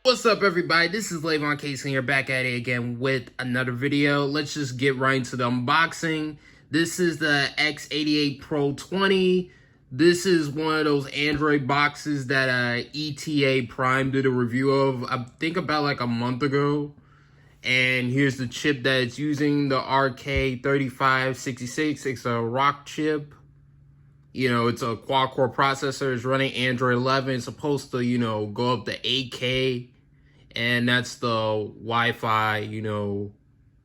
What's up, everybody? This is Lavon Cason here, back at it again with another video. Let's just get right into the unboxing. This is the X88 Pro 20. This is one of those Android boxes that ETA Prime did a review of, I think about like a month ago. And here's the chip that it's using, the RK3566. It's a Rock chip. You know, it's a quad-core processor. It's running Android 11. It's supposed to, you know, go up to 8K. And that's the Wi-Fi, you know,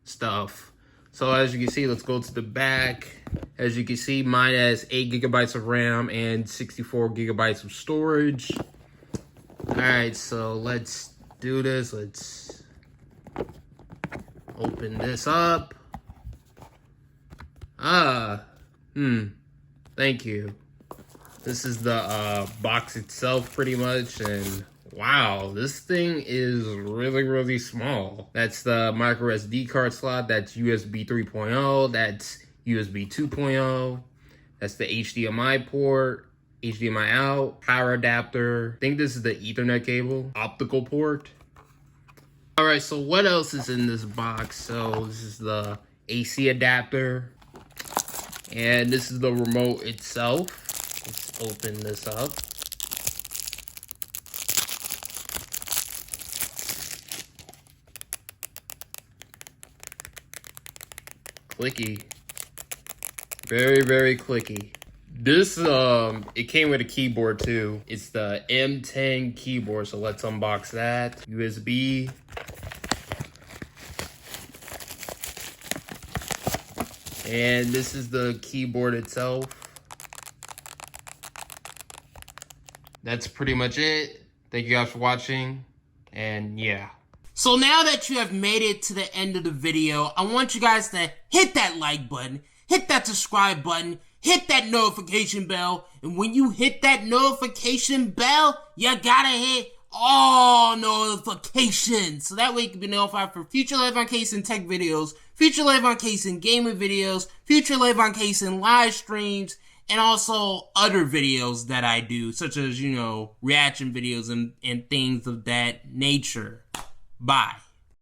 stuff. So as you can see, let's go to the back. As you can see, mine has 8 gigabytes of RAM and 64 gigabytes of storage. All right, so let's do this. Let's open this up. Thank you. This is the box itself pretty much, and wow, this thing is really, really small. That's the micro SD card slot. That's USB 3.0. That's USB 2.0. That's the HDMI port, HDMI out, power adapter. I think this is the Ethernet cable, optical port. All right, so what else is in this box? So this is the AC adapter, and this is the remote itself. Let's open this up. Clicky. Very, very clicky. This, it came with a keyboard too. It's the M10 keyboard, so let's unbox that. USB. And this is the keyboard itself. That's pretty much it. Thank you guys for watching, and yeah. So now that you have made it to the end of the video, I want you guys to hit that like button, hit that subscribe button, hit that notification bell, and when you hit that notification bell, you gotta hit all notifications, so that way you can be notified for future Lavon Cason tech videos, future Lavon Cason gaming videos, future Lavon Cason live streams, and also other videos that I do, such as, you know, reaction videos and things of that nature. Bye.